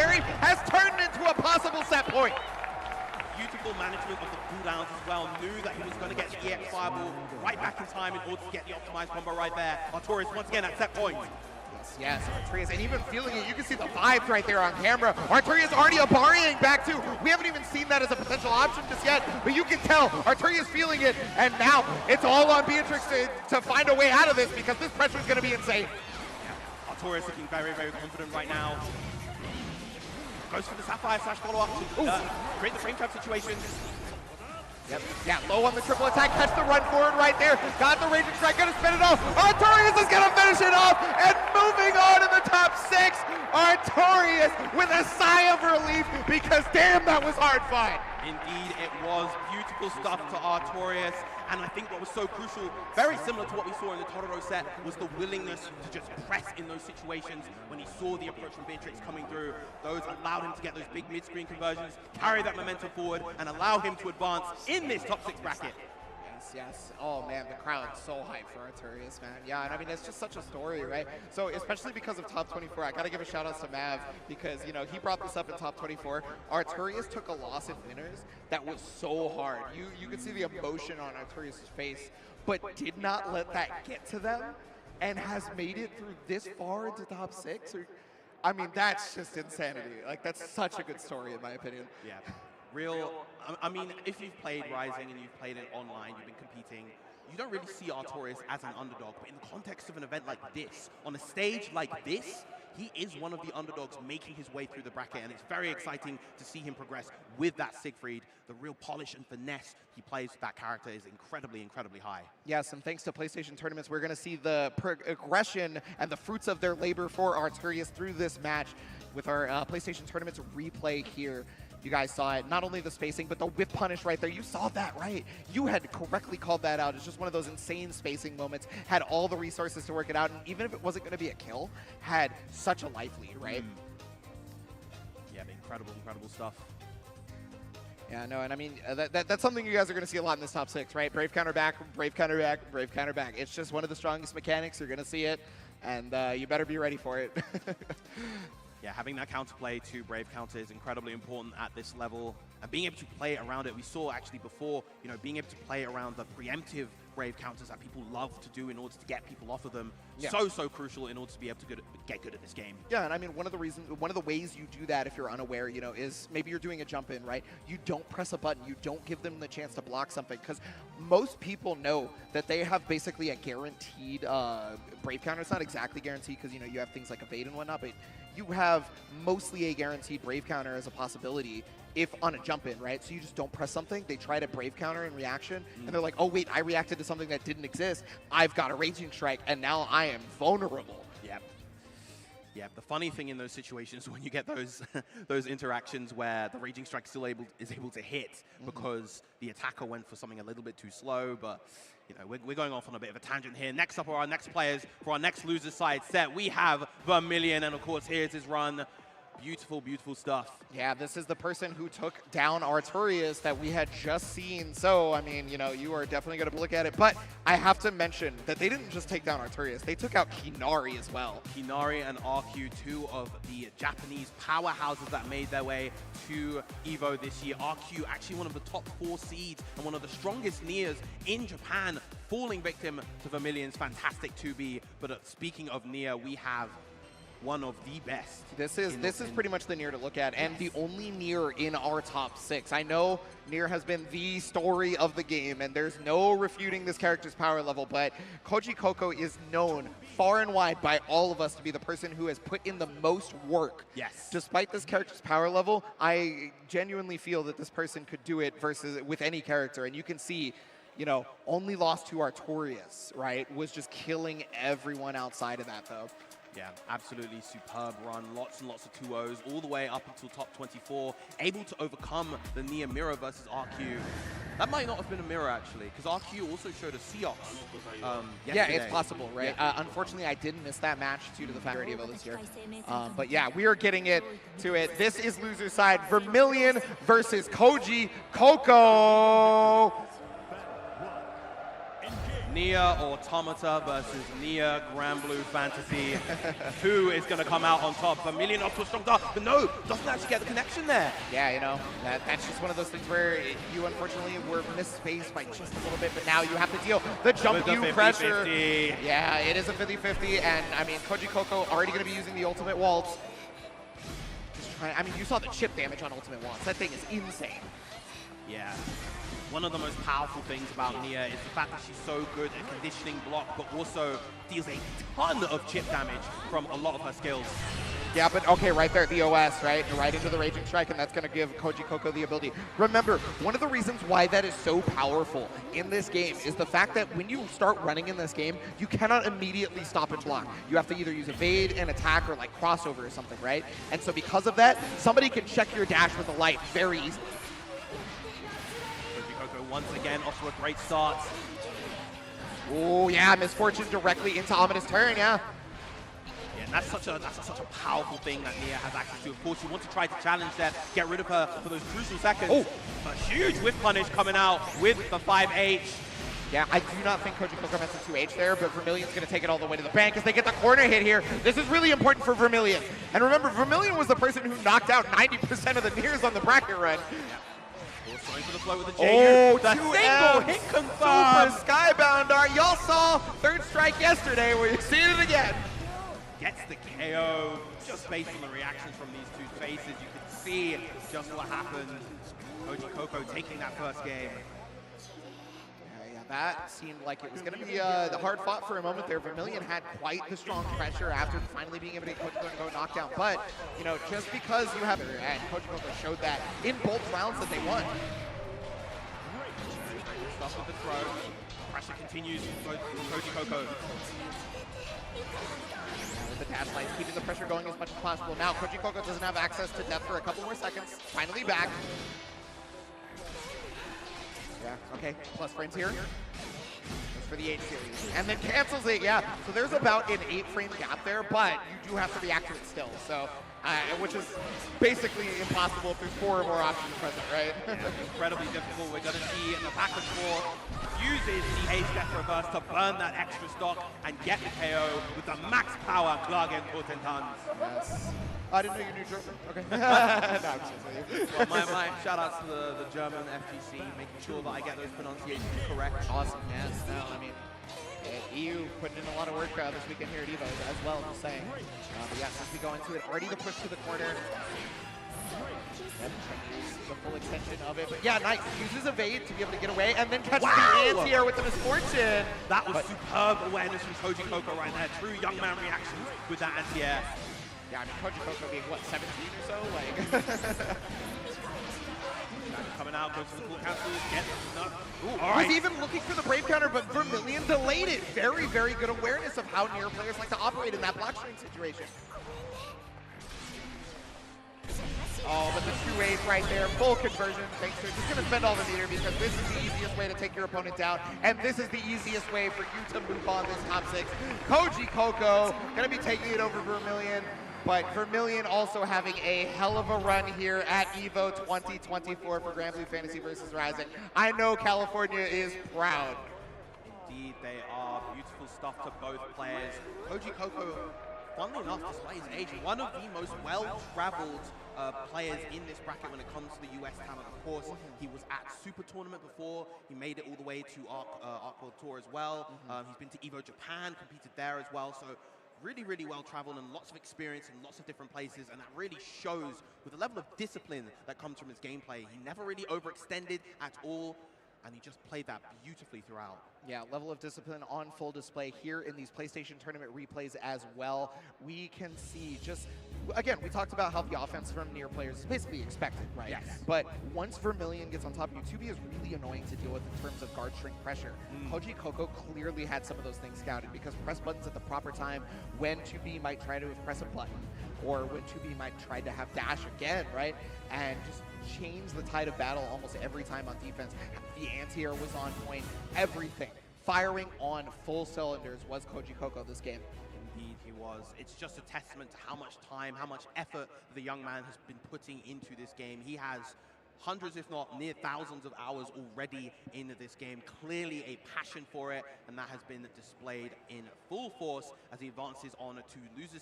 secondary has turned into a possible set point. Beautiful management of the cooldowns as well. Knew that he was going to get the EX Fireball right back in time in order to get the optimized combo right there. Artorias once again at set point. Yes, Artorias, and even feeling it, you can see the vibes right there on camera. Artorias already Abariing back too. We haven't even seen that as a potential option just yet, but you can tell Artorias feeling it, and now it's all on Beatrix to find a way out of this because this pressure is going to be insane. Yeah. Artorias looking very, very confident right now. Goes for the Sapphire slash follow-up to create the frame trap situation. Yep. Yeah, low on the triple attack, catch the run forward right there. Got the Raging Strike, gonna spin it off. Artorias is gonna finish it off, and moving on to the top 6. Artorias with a sigh of relief because damn, that was hard fought. Indeed, it was beautiful stuff to Artorias, and I think what was so crucial, very similar to what we saw in the Totoro set, was the willingness to just press in those situations when he saw the approach from Beatrix coming through. Those allowed him to get those big mid-screen conversions, carry that momentum forward, and allow him to advance in this top 6 bracket. Yes. Oh man, the crowd's so hyped for Artorias, man. Yeah, and I mean, it's just such a story, right? So especially because of top 24, I gotta give a shout out to Mav because, you know, he brought this up in top 24. Artorias took a loss in winners that was so hard. You could see the emotion on Artorias' face, but did not let that get to them and has made it through this far into top 6. I mean, that's just insanity. Like, that's such a good story in my opinion. Yeah. I mean, if you've played Rising and you've played it online, you've been competing, you don't really see Artorias as an underdog, but in the context of an event like this, on a stage like this, he is one of the underdogs making his way through the bracket, and it's very exciting to see him progress with that Siegfried. The real polish and finesse he plays with that character is incredibly, incredibly high. Yes, and thanks to PlayStation Tournaments, we're going to see the progression and the fruits of their labor for Artorias through this match with our PlayStation Tournaments replay here. You guys saw it, not only the spacing, but the whip punish right there. You saw that, right? You had correctly called that out. It's just one of those insane spacing moments. Had all the resources to work it out, and even if it wasn't going to be a kill, had such a life lead, right? Yeah, incredible, incredible stuff. Yeah, no, and I mean, that's something you guys are going to see a lot in this top 6, right? Brave counter back, brave counter back, brave counter back. It's just one of the strongest mechanics. You're going to see it, and you better be ready for it. Yeah, having that counterplay to Brave counter is incredibly important at this level. And being able to play around it, we saw actually before, you know, being able to play around the preemptive Brave counters that people love to do in order to get people off of them. Yeah. So crucial in order to be able to get good at this game. Yeah, and I mean, one of the ways you do that if you're unaware, you know, is maybe you're doing a jump in, right? You don't press a button, you don't give them the chance to block something, because most people know that they have basically a guaranteed Brave counter. It's not exactly guaranteed because, you know, you have things like evade and whatnot, but you have mostly a guaranteed Brave counter as a possibility if on a jump in, right? So you just don't press something, they try to Brave counter in reaction, and they're like, oh wait, I reacted to something that didn't exist, I've got a Raging Strike, and now I am vulnerable. Yep. Yeah, the funny thing in those situations when you get those those interactions where the Raging Strike still is able to hit because the attacker went for something a little bit too slow, but you know, we're going off on a bit of a tangent here. Next up are our next players for our next loser side set. We have Vermilion, and of course here's his run. Beautiful, beautiful stuff. Yeah, this is the person who took down Artorias that we had just seen. So, I mean, you know, you are definitely going to look at it. But I have to mention that they didn't just take down Artorias. They took out Kinari as well. Kinari and RQ, two of the Japanese powerhouses that made their way to EVO this year. RQ, actually one of the top 4 seeds and one of the strongest Niers in Japan, falling victim to Vermilion's fantastic 2B. But speaking of Nier, we have one of the best. This is pretty much the Nier to look at, and the only Nier in our top 6. I know Nier has been the story of the game, and there's no refuting this character's power level, but Koji Koko is known far and wide by all of us to be the person who has put in the most work. Yes. Despite this character's power level, I genuinely feel that this person could do it with any character, and you can see, you know, only lost to Artorias, right? Was just killing everyone outside of that, though. Yeah, absolutely superb run. Lots and lots of 2-0s all the way up until top 24. Able to overcome the Nier mirror versus RQ. That might not have been a mirror, actually, because RQ also showed a Seox yesterday. Yeah, it's possible, right? Yeah. Unfortunately, I didn't miss that match due to the fact of this year. But yeah, we are getting to it. This is loser side. Vermilion versus Koji Koko. Nia Automata versus Nia Granblue Fantasy. Who is going to come out on top? Vermilion off to a strong dart, but no, doesn't actually get the connection there. Yeah, you know, that's just one of those things where you unfortunately were misspaced by just a little bit, but now you have to deal the jump you pressure. Yeah, it is a 50-50, and I mean, Koji Coco already going to be using the ultimate waltz. I mean, you saw the chip damage on ultimate waltz. That thing is insane. Yeah. One of the most powerful things about Nia is the fact that she's so good at conditioning block, but also deals a ton of chip damage from a lot of her skills. Yeah, but okay, right there, the OS, right? Right into the Raging Strike, and that's going to give Koji Coco the ability. Remember, one of the reasons why that is so powerful in this game is the fact that when you start running in this game, you cannot immediately stop and block. You have to either use evade and attack or like crossover or something, right? And so because of that, somebody can check your dash with a light very easily. Once again, off to a great start. Oh yeah, Misfortune directly into Ominous Turn, yeah. Yeah, that's such a powerful thing that Nia has access to. Of course, you want to try to challenge that, get rid of her for those crucial seconds. Oh, a huge whiff punish coming out with the 5H. Yeah, I do not think Koji Coco meant the 2H there, but Vermilion's going to take it all the way to the bank as they get the corner hit here. This is really important for Vermilion. And remember, Vermilion was the person who knocked out 90% of the Nears on the bracket run. Yeah. Going for the flow with the J. Oh, the single hit confirmed. Super Skybound Dart. Y'all saw Third Strike yesterday. We're seeing it again. Gets the KO just based on the reactions from these two faces. You can see just what happened. Koji Coco taking that first game. Yeah, that seemed like it was going to be the hard fought for a moment there. Vermilion had quite the strong pressure after finally being able to get Koji Coco and go knockdown. But, you know, just because you have it, and Koji Coco showed that in both rounds that they won. Stuff with the throw. Pressure continues from Koji Coco. With the dash lines, keeping the pressure going as much as possible. Now, Koji Coco doesn't have access to death for a couple more seconds. Finally back. Yeah, okay, plus frames here. That's for the 8 series. And then cancels it, yeah. So there's about an 8-frame gap there, but you do have to react to it still. So, which is basically impossible if there's 4 or more options present, right? Yeah, incredibly difficult. We're going to see in the back and forth, uses the H-Death reverse to burn that extra stock and get the KO with the max power Klagen Tons. Yes. I didn't know you knew German. Okay. No, I'm just well, my shout outs to the German FGC, making sure that I get those pronunciations correct. Awesome, yes. No, I mean, EU putting in a lot of work this weekend here at EVO as well, just saying. But yeah, since we go into it, already the push to the corner. The full extension of it. But yeah, nice. Uses evade to be able to get away, and then catches the anti-air with the Misfortune. That was superb awareness from Koji Coco right there. True young man reactions with that anti-air. Yeah, I mean, Koji Coco being, what, 17 or so? Like, coming out, goes for the full cancel, gets was even looking for the Brave counter, but Vermilion delayed it. Very, very good awareness of how near players like to operate in that block string situation. Oh, but the 2-8 right there, full conversion. Thanks to just gonna spend all the meter because this is the easiest way to take your opponent down, and this is the easiest way for you to move on this top 6. Koji Coco gonna be taking it over Vermilion, but Vermilion also having a hell of a run here at EVO 2024 for Granblue Fantasy versus Rising. I know California is proud. Indeed, they are. Beautiful stuff to both players. Koji Coco, funnily enough, despite his age, one of the most well-traveled players in this bracket when it comes to the US talent. Of course, he was at Super Tournament before. He made it all the way to Arc World Tour as well. He's been to EVO Japan, competed there as well. So really, really well-traveled and lots of experience in lots of different places. And that really shows with the level of discipline that comes from his gameplay. He never really overextended at all. And he just played that beautifully throughout. Yeah, level of discipline on full display here in these PlayStation Tournament replays as well. We can see just, again, we talked about how the offense from near players is basically expected, right? Yes. But once Vermilion gets on top of you, 2B is really annoying to deal with in terms of guard shrink pressure. Koji Coco clearly had some of those things scouted because press buttons at the proper time when 2B might try to press a button or when 2B might try to have dash again, right? And just change the tide of battle almost every time on defense. The anti-air was on point, everything. Firing on full cylinders was Koji Coco this game. Indeed, he was. It's just a testament to how much time, how much effort the young man has been putting into this game. He has hundreds, if not near thousands of hours already in this game. Clearly a passion for it, and that has been displayed in full force as he advances on to losers